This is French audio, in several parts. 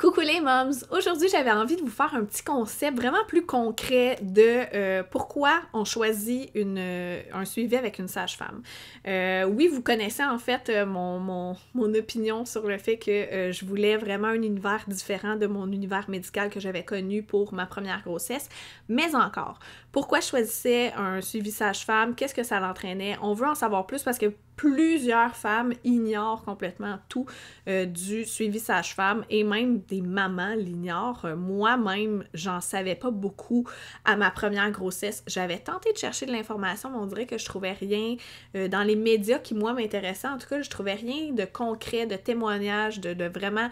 Coucou les moms! Aujourd'hui, j'avais envie de vous faire un petit concept vraiment plus concret de pourquoi on choisit un suivi avec une sage-femme. Oui, vous connaissez en fait mon opinion sur le fait que je voulais vraiment un univers différent de mon univers médical que j'avais connu pour ma première grossesse, mais encore, pourquoi je choisissais un suivi sage-femme? Qu'est-ce que ça l'entraînait? On veut en savoir plus parce que plusieurs femmes ignorent complètement tout du suivi sage-femme et même des mamans l'ignorent. Moi-même, j'en savais pas beaucoup à ma première grossesse. J'avais tenté de chercher de l'information, mais on dirait que je trouvais rien dans les médias qui, moi, m'intéressaient. En tout cas, je trouvais rien de concret, de témoignage, de vraiment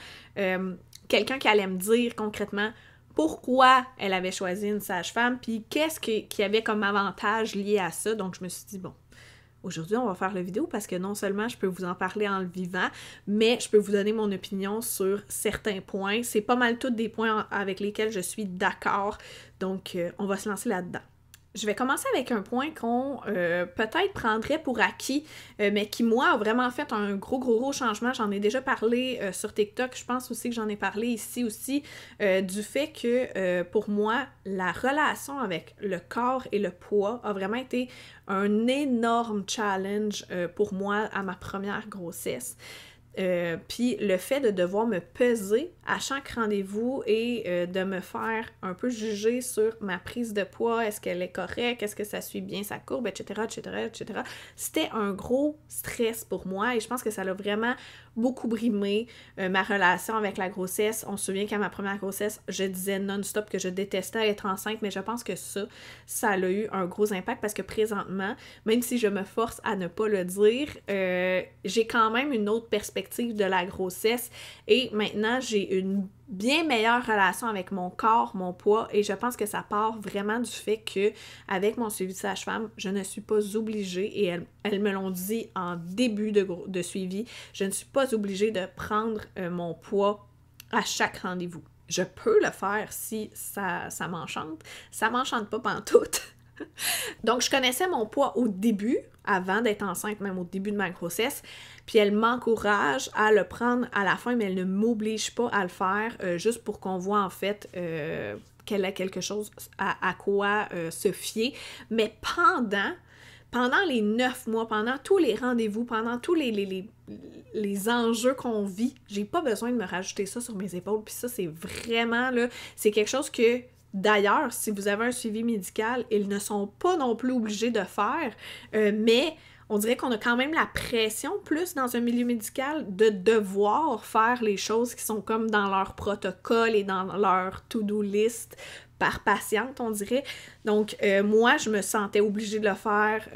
quelqu'un qui allait me dire concrètement pourquoi elle avait choisi une sage-femme, puis qu'est-ce qu'il y avait comme avantage lié à ça. Donc, je me suis dit, bon, aujourd'hui, on va faire la vidéo parce que non seulement je peux vous en parler en le vivant, mais je peux vous donner mon opinion sur certains points. C'est pas mal tous des points avec lesquels je suis d'accord. Donc, on va se lancer là-dedans. Je vais commencer avec un point qu'on peut-être prendrait pour acquis, mais qui, moi, a vraiment fait un gros changement. J'en ai déjà parlé sur TikTok. Je pense aussi que j'en ai parlé ici aussi, du fait que, pour moi, la relation avec le corps et le poids a vraiment été un énorme challenge pour moi à ma première grossesse. Puis le fait de devoir me peser à chaque rendez-vous et de me faire un peu juger sur ma prise de poids, est-ce qu'elle est correcte, est-ce que ça suit bien sa courbe, etc., c'était un gros stress pour moi et je pense que ça l'a vraiment beaucoup brimé ma relation avec la grossesse. On se souvient qu'à ma première grossesse, je disais non-stop que je détestais être enceinte, mais je pense que ça a eu un gros impact parce que présentement, même si je me force à ne pas le dire, j'ai quand même une autre perspective de la grossesse et maintenant j'ai une bien meilleure relation avec mon corps, mon poids et je pense que ça part vraiment du fait que avec mon suivi de sage-femme, je ne suis pas obligée et elles me l'ont dit en début de suivi, je ne suis pas obligée de prendre mon poids à chaque rendez-vous. Je peux le faire si ça m'enchante. Ça m'enchante pas pantoute. Donc, je connaissais mon poids au début, avant d'être enceinte, même au début de ma grossesse, puis elle m'encourage à le prendre à la fin, mais elle ne m'oblige pas à le faire, juste pour qu'on voit en fait qu'elle a quelque chose à quoi se fier. Mais pendant les 9 mois, pendant tous les rendez-vous, pendant tous les enjeux qu'on vit, j'ai pas besoin de me rajouter ça sur mes épaules, puis ça, c'est vraiment, là, c'est quelque chose que d'ailleurs, si vous avez un suivi médical, ils ne sont pas non plus obligés de faire, mais on dirait qu'on a quand même la pression plus dans un milieu médical de devoir faire les choses qui sont comme dans leur protocole et dans leur to-do list par patiente, on dirait. Donc, moi, je me sentais obligée de le faire.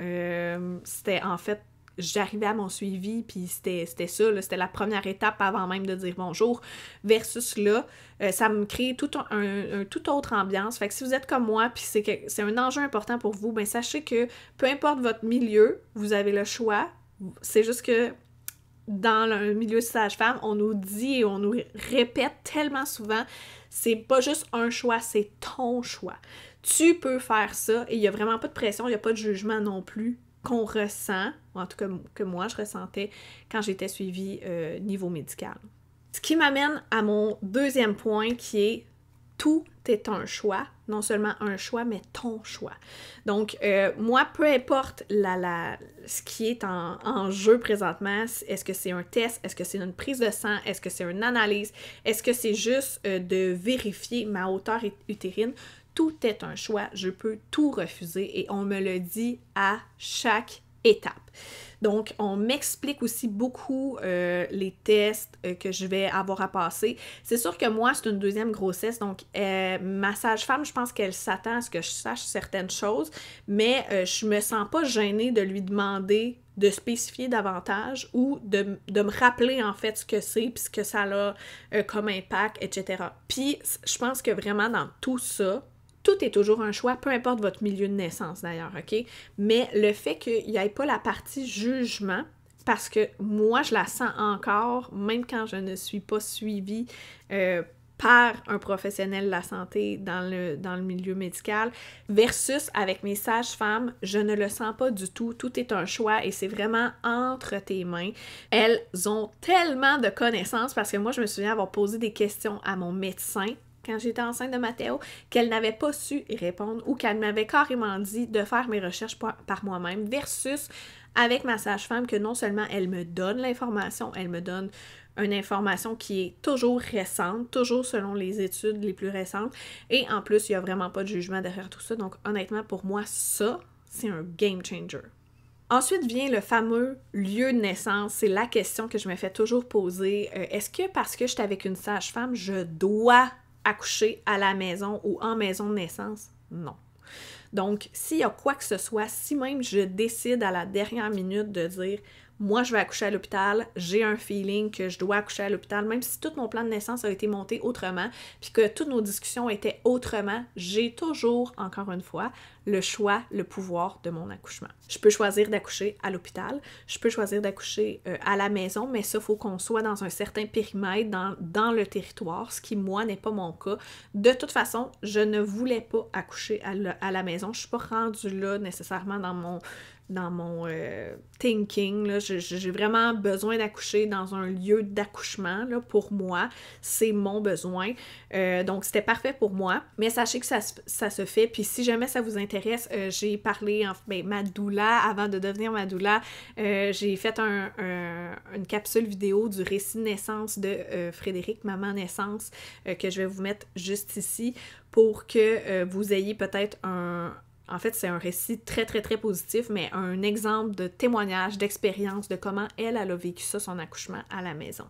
C'était en fait j'arrivais à mon suivi, puis c'était ça, là, c'était la première étape avant même de dire bonjour, versus là, ça me crée un toute autre ambiance. Fait que si vous êtes comme moi, puis c'est un enjeu important pour vous, ben sachez que peu importe votre milieu, vous avez le choix. C'est juste que dans le milieu sage-femme, on nous dit et on nous répète tellement souvent, c'est pas juste un choix, c'est ton choix. Tu peux faire ça, et il y a vraiment pas de pression, il y a pas de jugement non plus qu'on ressent, ou en tout cas que moi je ressentais quand j'étais suivie niveau médical. Ce qui m'amène à mon deuxième point qui est tout est un choix, non seulement un choix, mais ton choix. Donc, moi, peu importe ce qui est en jeu présentement, est-ce que c'est un test, est-ce que c'est une prise de sang, est-ce que c'est une analyse, est-ce que c'est juste de vérifier ma hauteur utérine, tout est un choix, je peux tout refuser et on me le dit à chaque étape. Donc, on m'explique aussi beaucoup les tests que je vais avoir à passer. C'est sûr que moi, c'est une deuxième grossesse, donc ma sage-femme, je pense qu'elle s'attend à ce que je sache certaines choses, mais je me sens pas gênée de lui demander de spécifier davantage ou de me rappeler en fait ce que c'est puis ce que ça a comme impact, etc. Puis, je pense que vraiment dans tout ça, tout est toujours un choix, peu importe votre milieu de naissance d'ailleurs, OK? Mais le fait qu'il n'y ait pas la partie jugement, parce que moi, je la sens encore, même quand je ne suis pas suivie par un professionnel de la santé dans le milieu médical versus avec mes sages-femmes, je ne le sens pas du tout. Tout est un choix et c'est vraiment entre tes mains. Elles ont tellement de connaissances parce que moi, je me souviens avoir posé des questions à mon médecin quand j'étais enceinte de Mathéo, qu'elle n'avait pas su y répondre ou qu'elle m'avait carrément dit de faire mes recherches par moi-même versus avec ma sage-femme que non seulement elle me donne l'information, elle me donne une information qui est toujours récente, toujours selon les études les plus récentes, et en plus, il n'y a vraiment pas de jugement derrière tout ça, donc honnêtement, pour moi, ça, c'est un game changer. Ensuite vient le fameux lieu de naissance, c'est la question que je me fais toujours poser. Est-ce que parce que je suis avec une sage-femme, je dois accoucher à la maison ou en maison de naissance? Non. Donc, s'il y a quoi que ce soit, si même je décide à la dernière minute de dire « moi, je vais accoucher à l'hôpital, j'ai un feeling que je dois accoucher à l'hôpital », même si tout mon plan de naissance a été monté autrement, puis que toutes nos discussions étaient autrement, j'ai toujours, encore une fois, le choix, le pouvoir de mon accouchement. Je peux choisir d'accoucher à l'hôpital, je peux choisir d'accoucher à la maison, mais ça, il faut qu'on soit dans un certain périmètre, dans le territoire, ce qui, moi, n'est pas mon cas. De toute façon, je ne voulais pas accoucher à la maison. Je ne suis pas rendue là nécessairement dans mon thinking. Là. J'ai vraiment besoin d'accoucher dans un lieu d'accouchement. Là, pour moi, c'est mon besoin. Donc, c'était parfait pour moi. Mais sachez que ça se fait. Puis si jamais ça vous intéresse, j'ai parlé, ma doula, avant de devenir ma doula, j'ai fait une capsule vidéo du récit de naissance de Frédéric, Maman Naissance, que je vais vous mettre juste ici pour que vous ayez peut-être En fait, c'est un récit très, très, très positif, mais un exemple de témoignage, d'expérience, de comment elle a vécu ça, son accouchement à la maison.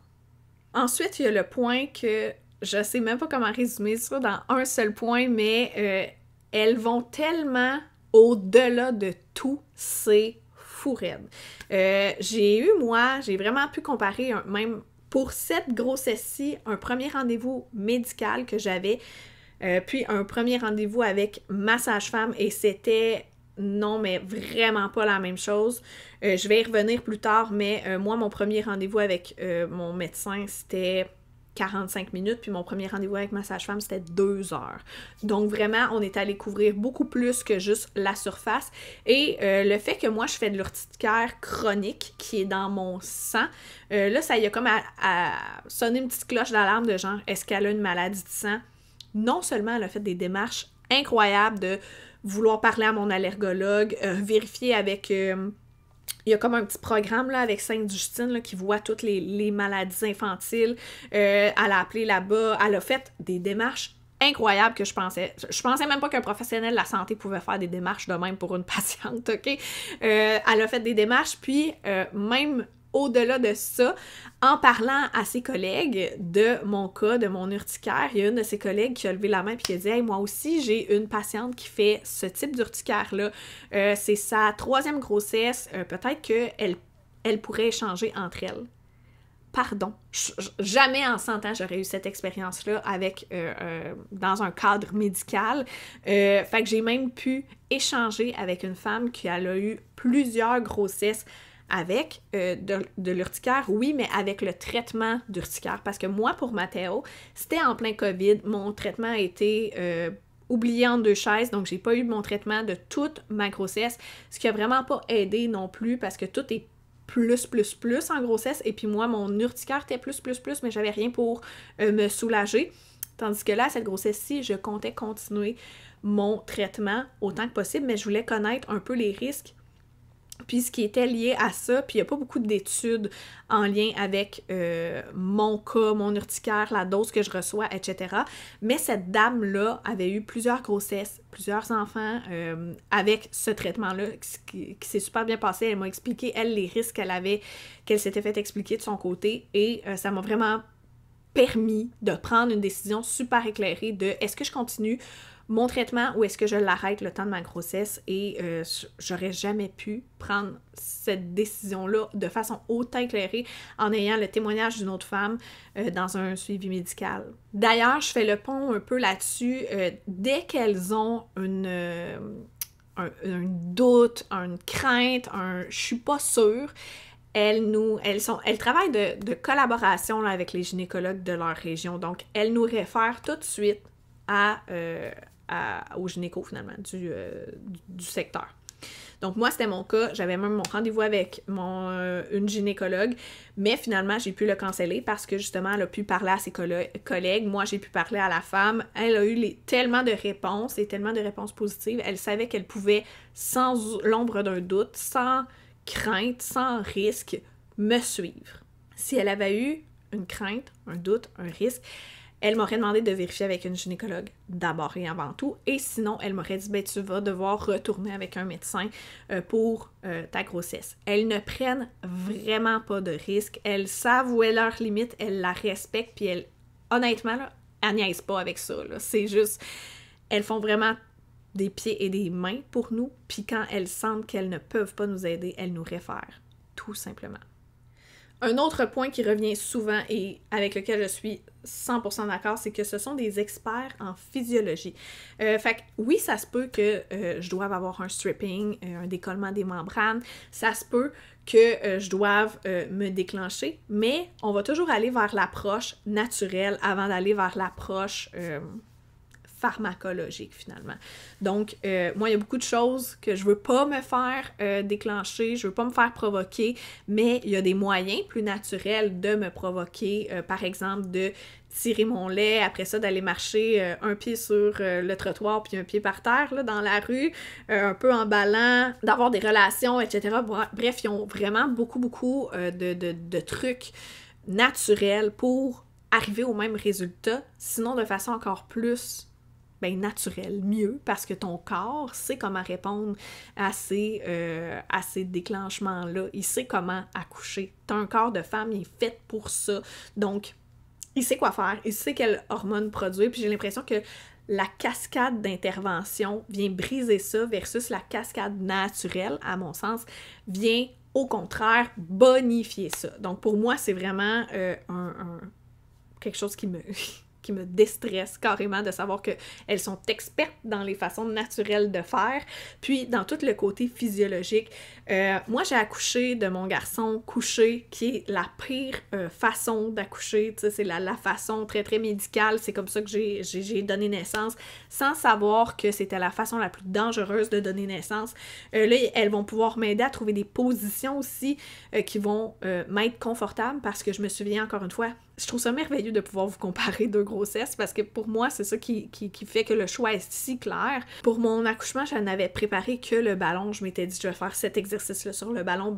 Ensuite, il y a le point que je sais même pas comment résumer ça dans un seul point, mais elles vont tellement au-delà de tout, c'est fou raide. J'ai vraiment pu comparer, même pour cette grossesse-ci, un premier rendez-vous médical que j'avais, puis un premier rendez-vous avec ma sage-femme et c'était, non, mais vraiment pas la même chose. Je vais y revenir plus tard, mais moi, mon premier rendez-vous avec mon médecin, c'était 45 minutes, puis mon premier rendez-vous avec ma sage-femme, c'était 2 heures. Donc vraiment, on est allé couvrir beaucoup plus que juste la surface. Et le fait que moi, je fais de l'urticaire chronique, qui est dans mon sang, là, ça y a comme à sonner une petite cloche d'alarme de genre, est-ce qu'elle a une maladie de sang? Non seulement elle a fait des démarches incroyables de vouloir parler à mon allergologue, vérifier avec... il y a comme un petit programme là, avec Sainte-Justine là, qui voit toutes les maladies infantiles. Elle a appelé là-bas. Elle a fait des démarches incroyables que je pensais même pas qu'un professionnel de la santé pouvait faire des démarches de même pour une patiente, OK? Elle a fait des démarches, puis même... Au-delà de ça, en parlant à ses collègues de mon cas, de mon urticaire, il y a une de ses collègues qui a levé la main et qui a dit « Hey, moi aussi, j'ai une patiente qui fait ce type d'urticaire-là. C'est sa 3e grossesse. Peut-être qu'elle pourrait échanger entre elles. » Pardon, jamais en 100 ans j'aurais eu cette expérience-là dans un cadre médical. Fait que j'ai même pu échanger avec une femme qui a eu plusieurs grossesses avec de l'urticaire, oui, mais avec le traitement d'urticaire. Parce que moi, pour Mathéo, c'était en plein COVID. Mon traitement a été oublié en 2 chaises, donc j'ai pas eu mon traitement de toute ma grossesse, ce qui a vraiment pas aidé non plus, parce que tout est plus en grossesse, et puis moi, mon urticaire était plus, mais j'avais rien pour me soulager. Tandis que là, cette grossesse-ci, je comptais continuer mon traitement autant que possible, mais je voulais connaître un peu les risques. Puis ce qui était lié à ça, puis il n'y a pas beaucoup d'études en lien avec mon cas, mon urticaire, la dose que je reçois, etc. Mais cette dame-là avait eu plusieurs grossesses, plusieurs enfants avec ce traitement-là qui s'est super bien passé. Elle m'a expliqué, elle, les risques qu'elle s'était fait expliquer de son côté et ça m'a vraiment permis de prendre une décision super éclairée de est-ce que je continue mon traitement ou est-ce que je l'arrête le temps de ma grossesse et j'aurais jamais pu prendre cette décision-là de façon autant éclairée en ayant le témoignage d'une autre femme dans un suivi médical. D'ailleurs, je fais le pont un peu là-dessus. Dès qu'elles ont un doute, une crainte, je suis pas sûre, elles travaillent de collaboration là, avec les gynécologues de leur région. Donc, elles nous réfèrent tout de suite au gynéco, finalement, du secteur. Donc, moi, c'était mon cas. J'avais même mon rendez-vous avec une gynécologue, mais finalement, j'ai pu le canceller parce que, justement, elle a pu parler à ses collègues. Moi, j'ai pu parler à la femme. Elle a eu tellement de réponses et tellement de réponses positives. Elle savait qu'elle pouvait, sans l'ombre d'un doute, sans crainte, sans risque, me suivre. Si elle avait eu une crainte, un doute, un risque, elle m'aurait demandé de vérifier avec une gynécologue d'abord et avant tout, et sinon, elle m'aurait dit, tu vas devoir retourner avec un médecin pour ta grossesse. Elles ne prennent vraiment pas de risques, elles savent où est leur limite, elles la respectent, puis honnêtement, là, elles niaisent pas avec ça, là. C'est juste, elles font vraiment des pieds et des mains pour nous, puis quand elles sentent qu'elles ne peuvent pas nous aider, elles nous réfèrent, tout simplement. Un autre point qui revient souvent et avec lequel je suis 100% d'accord, c'est que ce sont des experts en physiologie. Fait que oui, ça se peut que je doive avoir un stripping, un décollement des membranes, ça se peut que je doive me déclencher, mais on va toujours aller vers l'approche naturelle avant d'aller vers l'approche pharmacologique, finalement. Donc, moi, il y a beaucoup de choses que je veux pas me faire déclencher, je veux pas me faire provoquer, mais il y a des moyens plus naturels de me provoquer, par exemple, de tirer mon lait, après ça, d'aller marcher un pied sur le trottoir puis un pied par terre, là, dans la rue, un peu emballant, d'avoir des relations, etc. Bref, ils ont vraiment beaucoup de trucs naturels pour arriver au même résultat, sinon de façon encore plus naturel, mieux, parce que ton corps sait comment répondre à ces déclenchements-là. Il sait comment accoucher. T'as un corps de femme, il est fait pour ça. Donc, il sait quoi faire, il sait quelles hormones produire, puis j'ai l'impression que la cascade d'intervention vient briser ça versus la cascade naturelle, à mon sens, vient au contraire bonifier ça. Donc, pour moi, c'est vraiment quelque chose qui me déstresse carrément de savoir qu'elles sont expertes dans les façons naturelles de faire. Puis, dans tout le côté physiologique, moi, j'ai accouché de mon garçon couché, qui est la pire façon d'accoucher. Tu sais, c'est la façon très, très médicale. C'est comme ça que j'ai donné naissance, sans savoir que c'était la façon la plus dangereuse de donner naissance. Là, elles vont pouvoir m'aider à trouver des positions aussi qui vont m'être confortables, parce que je me souviens, encore une fois, je trouve ça merveilleux de pouvoir vous comparer deux grossesses, parce que pour moi, c'est ça qui fait que le choix est si clair. Pour mon accouchement, je n'avais préparé que le ballon. Je m'étais dit, je vais faire cet exercice-là sur le ballon.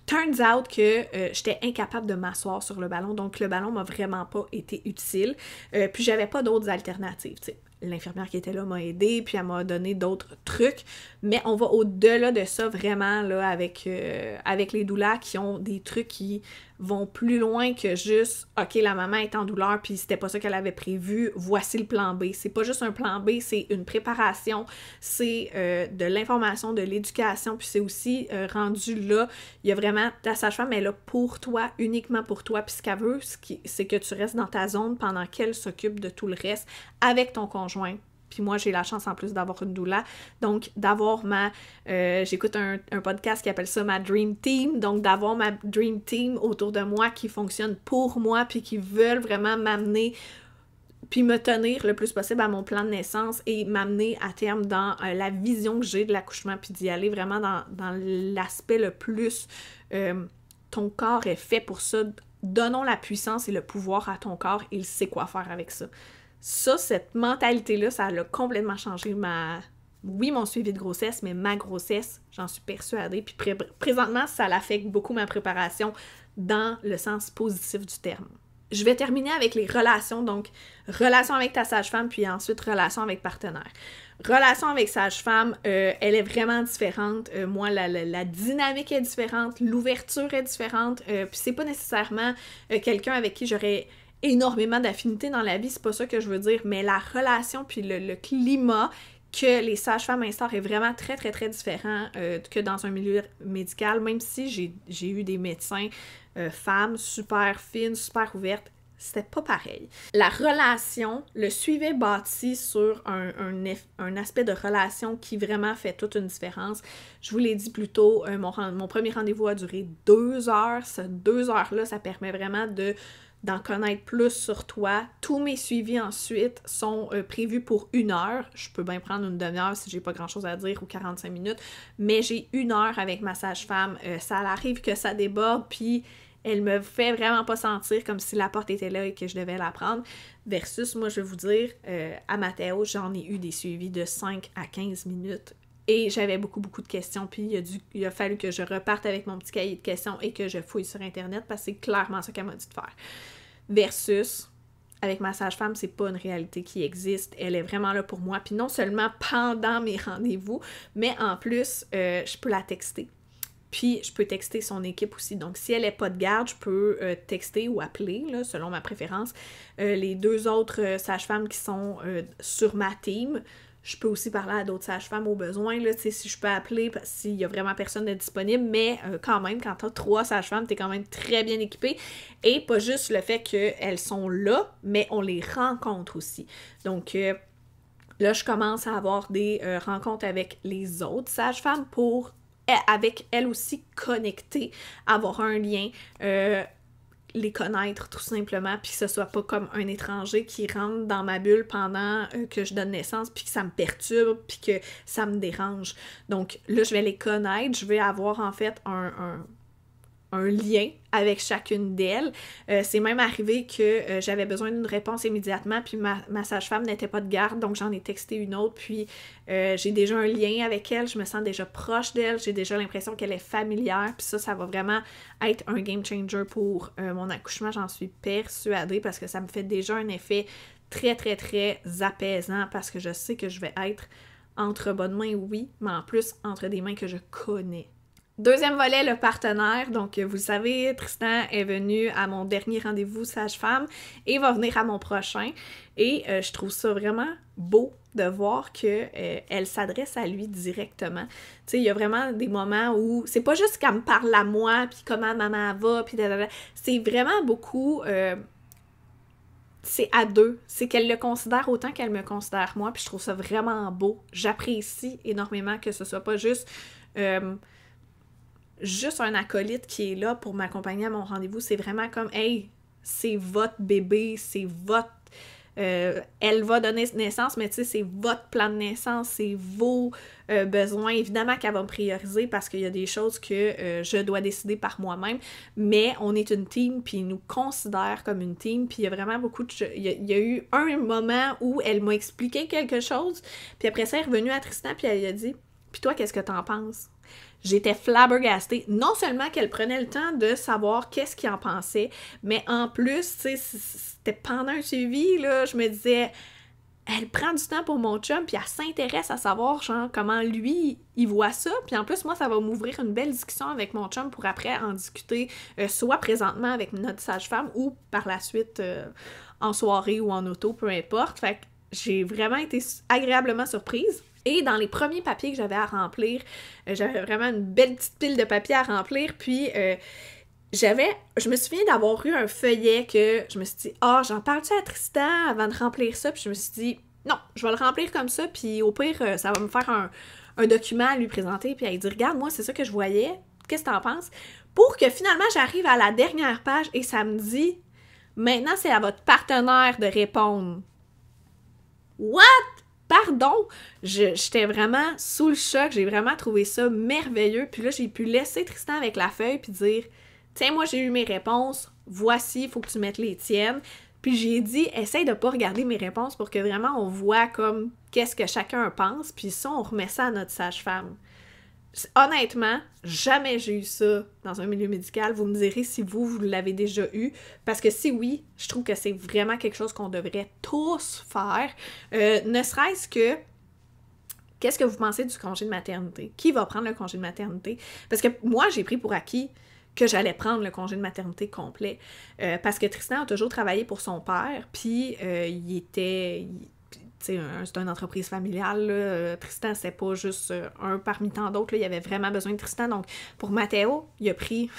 Turns out que j'étais incapable de m'asseoir sur le ballon, donc le ballon m'a vraiment pas été utile. Puis j'avais pas d'autres alternatives, tu sais. L'infirmière qui était là m'a aidée, puis elle m'a donné d'autres trucs, mais on va au-delà de ça vraiment là avec les doulas qui ont des trucs qui vont plus loin que juste « OK, la maman est en douleur, puis c'était pas ça qu'elle avait prévu, voici le plan B ». C'est pas juste un plan B, c'est une préparation, c'est de l'information, de l'éducation, puis c'est aussi rendu là, il y a vraiment, ta sage-femme est là pour toi, uniquement pour toi, puis ce qu'elle veut, c'est que tu restes dans ta zone pendant qu'elle s'occupe de tout le reste avec ton conjoint. Puis moi, j'ai la chance en plus d'avoir une doula. Donc, d'avoir j'écoute un podcast qui appelle ça ma Dream Team. Donc, d'avoir ma Dream Team autour de moi qui fonctionne pour moi puis qui veulent vraiment m'amener puis me tenir le plus possible à mon plan de naissance et m'amener à terme dans la vision que j'ai de l'accouchement, puis d'y aller vraiment dans l'aspect le plus ton corps est fait pour ça. Donnons la puissance et le pouvoir à ton corps, il sait quoi faire avec ça. Ça, cette mentalité-là, ça a complètement changé mon suivi de grossesse, mais ma grossesse, j'en suis persuadée. Puis présentement, ça affecte beaucoup ma préparation dans le sens positif du terme. Je vais terminer avec les relations, donc relation avec ta sage-femme, puis ensuite relation avec partenaire. Relation avec sage-femme, elle est vraiment différente. Moi, la dynamique est différente, l'ouverture est différente, puis c'est pas nécessairement quelqu'un avec qui j'aurais énormément d'affinité dans la vie, c'est pas ça que je veux dire, mais la relation puis le climat que les sages-femmes instaurent est vraiment très, très, très différent que dans un milieu médical, même si j'ai eu des médecins femmes super fines, super ouvertes. c'était pas pareil. La relation, le suivi est bâti sur un aspect de relation qui vraiment fait toute une différence. Je vous l'ai dit plus tôt, mon premier rendez-vous a duré 2 heures. Ces 2 heures-là, ça permet vraiment d'en connaître plus sur toi. Tous mes suivis ensuite sont prévus pour 1 heure. Je peux bien prendre une demi-heure si j'ai pas grand-chose à dire ou 45 minutes, mais j'ai 1 heure avec ma sage-femme. Ça arrive que ça déborde, puis elle me fait vraiment pas sentir comme si la porte était là et que je devais la prendre. Versus, moi, je vais vous dire, à Mathéo, j'en ai eu des suivis de 5 à 15 minutes. Et j'avais beaucoup de questions, puis il a fallu que je reparte avec mon petit cahier de questions et que je fouille sur Internet, parce que c'est clairement ça qu'elle m'a dit de faire. Versus, avec ma sage-femme, c'est pas une réalité qui existe. Elle est vraiment là pour moi, puis non seulement pendant mes rendez-vous, mais en plus, je peux la texter. Puis, je peux texter son équipe aussi. Donc, si elle n'est pas de garde, je peux texter ou appeler, là, selon ma préférence, les 2 autres sages-femmes qui sont sur ma team. Je peux aussi parler à d'autres sages-femmes au besoin, là, si je peux appeler, s'il y a vraiment personne de disponible. Mais quand même, quand tu as 3 sages-femmes, tu es quand même très bien équipé. Et pas juste le fait qu'elles sont là, mais on les rencontre aussi. Donc, là, je commence à avoir des rencontres avec les autres sages-femmes pour avec elles aussi connecter, avoir un lien, les connaître tout simplement, puis que ce soit pas comme un étranger qui rentre dans ma bulle pendant que je donne naissance, puis que ça me perturbe, puis que ça me dérange. Donc là, je vais les connaître, je vais avoir en fait un lien avec chacune d'elles. C'est même arrivé que j'avais besoin d'une réponse immédiatement, puis ma sage-femme n'était pas de garde, donc j'en ai texté une autre, puis j'ai déjà un lien avec elle, je me sens déjà proche d'elle, j'ai déjà l'impression qu'elle est familière, puis ça va vraiment être un game changer pour mon accouchement, j'en suis persuadée, parce que ça me fait déjà un effet très, très, très apaisant, parce que je sais que je vais être entre bonnes mains, oui, mais en plus, entre des mains que je connais. Deuxième volet, le partenaire. Donc, vous le savez, Tristan est venu à mon dernier rendez-vous sage-femme et va venir à mon prochain. Et je trouve ça vraiment beau de voir qu'elle s'adresse à lui directement. Tu sais, il y a vraiment des moments où c'est pas juste qu'elle me parle à moi, puis comment maman va, puis c'est vraiment beaucoup... c'est à deux. C'est qu'elle le considère autant qu'elle me considère moi, puis je trouve ça vraiment beau. J'apprécie énormément que ce soit pas juste un acolyte qui est là pour m'accompagner à mon rendez-vous. C'est vraiment comme, hey, c'est votre bébé, c'est votre... elle va donner naissance, mais tu sais, c'est votre plan de naissance, c'est vos besoins. Évidemment qu'elle va me prioriser parce qu'il y a des choses que je dois décider par moi-même, mais on est une team, puis ils nous considèrent comme une team, puis il y a vraiment beaucoup de... Il y a eu un moment où elle m'a expliqué quelque chose, puis après ça, elle est revenue à Tristan, puis elle lui a dit, « Puis toi, qu'est-ce que t'en penses? » J'étais flabbergastée. Non seulement qu'elle prenait le temps de savoir qu'est-ce qu'il en pensait, mais en plus, tu sais, c'était pendant un suivi, là, je me disais, elle prend du temps pour mon chum, puis elle s'intéresse à savoir, genre, comment lui, il voit ça. Puis en plus, moi, ça va m'ouvrir une belle discussion avec mon chum pour après en discuter, soit présentement avec notre sage-femme ou par la suite en soirée ou en auto, peu importe. Fait que j'ai vraiment été agréablement surprise. Et dans les premiers papiers que j'avais à remplir, j'avais vraiment une belle petite pile de papiers à remplir, puis je me souviens d'avoir eu un feuillet que je me suis dit, j'en parle-tu à Tristan avant de remplir ça? Puis je me suis dit, non, je vais le remplir comme ça, puis au pire, ça va me faire un document à lui présenter, puis elle dit, regarde, moi, c'est ça que je voyais, qu'est-ce que t'en penses? Pour que finalement, j'arrive à la dernière page et ça me dit, maintenant, c'est à votre partenaire de répondre. What? Pardon, j'étais vraiment sous le choc, j'ai vraiment trouvé ça merveilleux, puis là, j'ai pu laisser Tristan avec la feuille puis dire « Tiens, moi, j'ai eu mes réponses, voici, il faut que tu mettes les tiennes. » Puis j'ai dit « Essaye de pas regarder mes réponses pour que vraiment on voit comme qu'est-ce que chacun pense, puis ça, on remet ça à notre sage-femme. » Honnêtement, jamais j'ai eu ça dans un milieu médical. Vous me direz si vous l'avez déjà eu. Parce que si oui, je trouve que c'est vraiment quelque chose qu'on devrait tous faire. Ne serait-ce que, qu'est-ce que vous pensez du congé de maternité? Qui va prendre le congé de maternité? Parce que moi, j'ai pris pour acquis que j'allais prendre le congé de maternité complet. Parce que Tristan a toujours travaillé pour son père. Puis, c'est une entreprise familiale, là. Tristan, c'est pas juste un parmi tant d'autres, là. Il y avait vraiment besoin de Tristan. Donc, pour Mathéo, il a pris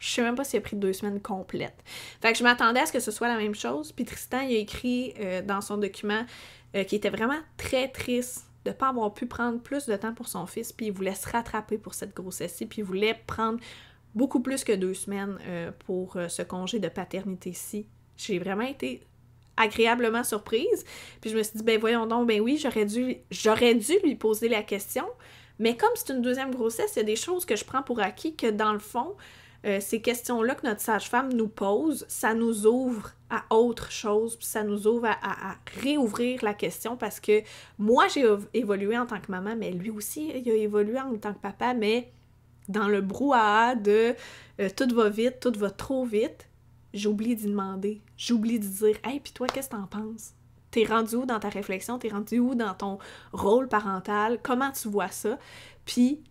Je sais même pas s'il a pris 2 semaines complètes. Fait que je m'attendais à ce que ce soit la même chose. Puis Tristan, il a écrit dans son document qu'il était vraiment très triste de ne pas avoir pu prendre plus de temps pour son fils. Puis il voulait se rattraper pour cette grossesse-ci. Puis il voulait prendre beaucoup plus que 2 semaines pour ce congé de paternité-ci. J'ai vraiment été agréablement surprise. Puis je me suis dit, ben voyons donc, ben oui, j'aurais dû lui poser la question. Mais comme c'est une deuxième grossesse, il y a des choses que je prends pour acquis que dans le fond, ces questions-là que notre sage-femme nous pose, ça nous ouvre à autre chose, puis ça nous ouvre à réouvrir la question parce que moi, j'ai évolué en tant que maman, mais lui aussi, il a évolué en tant que papa, mais dans le brouhaha de tout va vite, tout va trop vite, j'oublie d'y demander, j'oublie de dire « Hey, puis toi, qu'est-ce que t'en penses? T'es rendu où dans ta réflexion? T'es rendu où dans ton rôle parental? Comment tu vois ça? » Puis...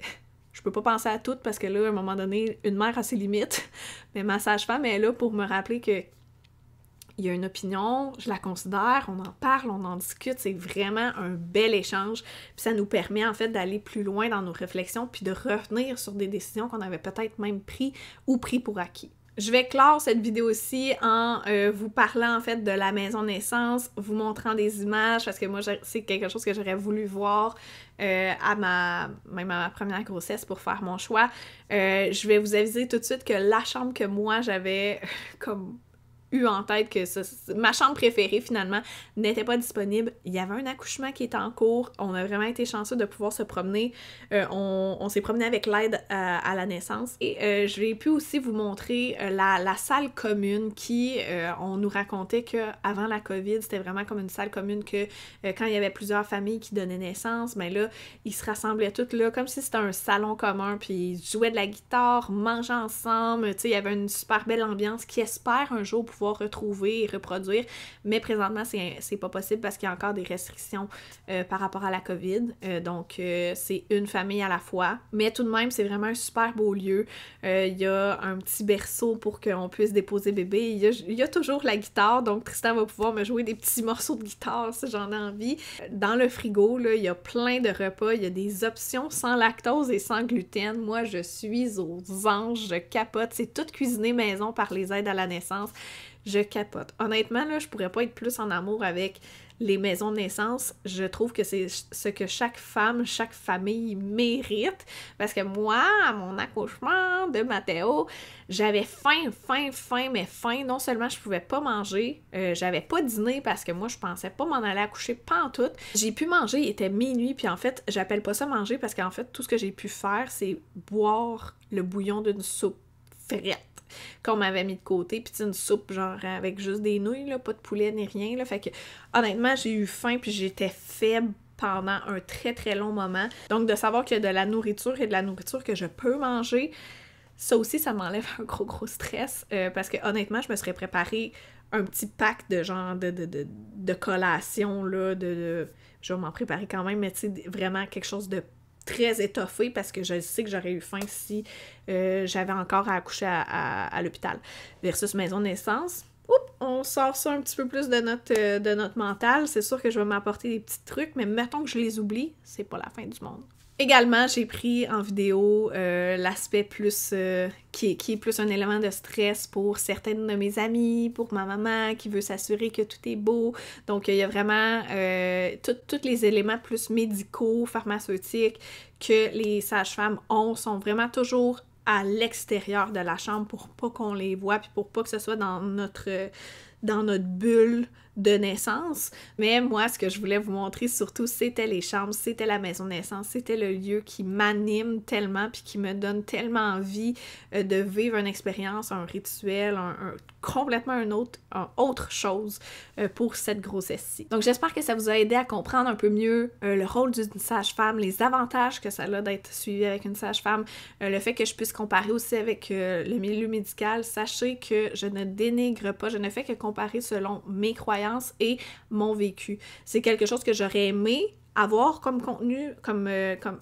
je peux pas penser à tout parce que là, à un moment donné, une mère a ses limites. Mais ma sage-femme est là pour me rappeler que il y a une opinion, je la considère, on en parle, on en discute, c'est vraiment un bel échange. Puis ça nous permet en fait d'aller plus loin dans nos réflexions puis de revenir sur des décisions qu'on avait peut-être même pris ou pris pour acquis. Je vais clore cette vidéo-ci en vous parlant en fait de la maison de naissance, vous montrant des images, parce que moi c'est quelque chose que j'aurais voulu voir même à ma première grossesse pour faire mon choix. Je vais vous aviser tout de suite que la chambre que moi j'avais comme eu en tête que ma chambre préférée finalement n'était pas disponible. Il y avait un accouchement qui était en cours. On a vraiment été chanceux de pouvoir se promener. On s'est promené avec l'aide à la naissance. Et je vais pu aussi vous montrer la salle commune qui, on nous racontait qu'avant la COVID, c'était vraiment comme une salle commune que quand il y avait plusieurs familles qui donnaient naissance, ben là, ils se rassemblaient toutes là comme si c'était un salon commun, puis ils jouaient de la guitare, mangeaient ensemble. Tu sais, il y avait une super belle ambiance qui espère un jour pouvoir retrouver et reproduire, mais présentement, c'est pas possible parce qu'il y a encore des restrictions par rapport à la COVID. Donc, c'est une famille à la fois. Mais tout de même, c'est vraiment un super beau lieu. Il y a un petit berceau pour qu'on puisse déposer bébé. Il y a toujours la guitare, donc Tristan va pouvoir me jouer des petits morceaux de guitare si j'en ai envie. Dans le frigo, là, il y a plein de repas. Il y a des options sans lactose et sans gluten. Moi, je suis aux anges, je capote. C'est tout cuisiné maison par les aides à la naissance. Je capote. Honnêtement, là, je pourrais pas être plus en amour avec les maisons de naissance. Je trouve que c'est ce que chaque femme, chaque famille mérite. Parce que moi, à mon accouchement de Mathéo, j'avais faim, mais faim. Non seulement je pouvais pas manger, j'avais pas dîné parce que moi, je pensais pas m'en aller accoucher pantoute. J'ai pu manger, il était minuit, puis en fait, j'appelle pas ça manger parce qu'en fait, tout ce que j'ai pu faire, c'est boire le bouillon d'une soupe frette qu'on m'avait mis de côté, puis une soupe genre avec juste des nouilles, là, pas de poulet ni rien, là, fait que honnêtement j'ai eu faim puis j'étais faible pendant un très très long moment, donc de savoir qu'il y a de la nourriture et de la nourriture que je peux manger, ça aussi ça m'enlève un gros stress, parce que honnêtement je me serais préparé un petit pack de genre de collation, là, je vais m'en préparer quand même, mais tu sais, vraiment quelque chose de très étoffé parce que je sais que j'aurais eu faim si j'avais encore à accoucher à l'hôpital. Versus maison de naissance, on sort ça un petit peu plus de notre mental. C'est sûr que je vais m'apporter des petits trucs, mais mettons que je les oublie, c'est pas la fin du monde. Également, j'ai pris en vidéo l'aspect plus qui est plus un élément de stress pour certaines de mes amies, pour ma maman qui veut s'assurer que tout est beau. Donc, il y a vraiment tous les éléments plus médicaux, pharmaceutiques que les sages-femmes sont vraiment toujours à l'extérieur de la chambre pour pas qu'on les voit puis pour pas que ce soit dans notre bulle de naissance. Mais moi, ce que je voulais vous montrer surtout, c'était les chambres, c'était la maison de naissance, c'était le lieu qui m'anime tellement puis qui me donne tellement envie de vivre une expérience, un rituel, complètement autre chose pour cette grossesse-ci. Donc j'espère que ça vous a aidé à comprendre un peu mieux le rôle d'une sage-femme, les avantages que ça a d'être suivi avec une sage-femme, le fait que je puisse comparer aussi avec le milieu médical. Sachez que je ne dénigre pas, je ne fais que comparer selon mes croyances et mon vécu. C'est quelque chose que j'aurais aimé avoir comme contenu, comme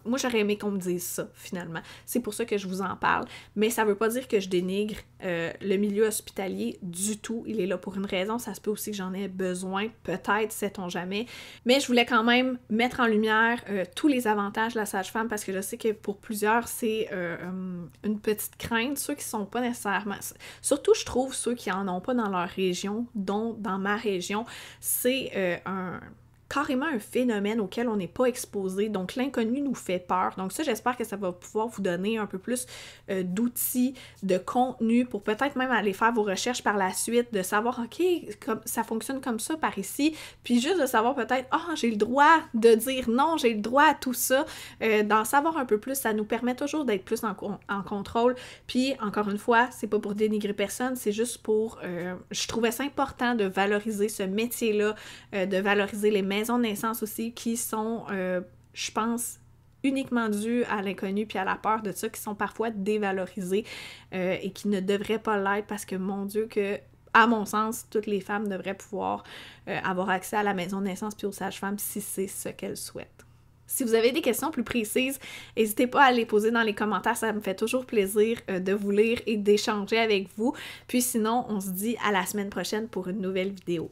moi j'aurais aimé qu'on me dise ça finalement. C'est pour ça que je vous en parle, mais ça veut pas dire que je dénigre le milieu hospitalier du tout. Il est là pour une raison, ça se peut aussi que j'en ai besoin, peut-être, sait-on jamais, mais je voulais quand même mettre en lumière tous les avantages de la sage-femme parce que je sais que pour plusieurs c'est une petite crainte, ceux qui sont pas nécessairement, surtout je trouve ceux qui en ont pas dans leur région, dont dans ma région, c'est carrément un phénomène auquel on n'est pas exposé. Donc, l'inconnu nous fait peur. Donc ça, j'espère que ça va pouvoir vous donner un peu plus d'outils, de contenu pour peut-être même aller faire vos recherches par la suite, de savoir, OK, ça fonctionne comme ça par ici, puis juste de savoir peut-être, j'ai le droit de dire non, j'ai le droit à tout ça. D'en savoir un peu plus, ça nous permet toujours d'être plus en contrôle. Puis, encore une fois, c'est pas pour dénigrer personne, c'est juste pour... je trouvais ça important de valoriser ce métier-là, de valoriser les maisons de naissance aussi qui sont, je pense, uniquement dues à l'inconnu puis à la peur de ça, qui sont parfois dévalorisées et qui ne devraient pas l'être parce que, mon Dieu, que, à mon sens, toutes les femmes devraient pouvoir avoir accès à la maison de naissance puis aux sages-femmes si c'est ce qu'elles souhaitent. Si vous avez des questions plus précises, n'hésitez pas à les poser dans les commentaires, ça me fait toujours plaisir de vous lire et d'échanger avec vous. Puis sinon, on se dit à la semaine prochaine pour une nouvelle vidéo.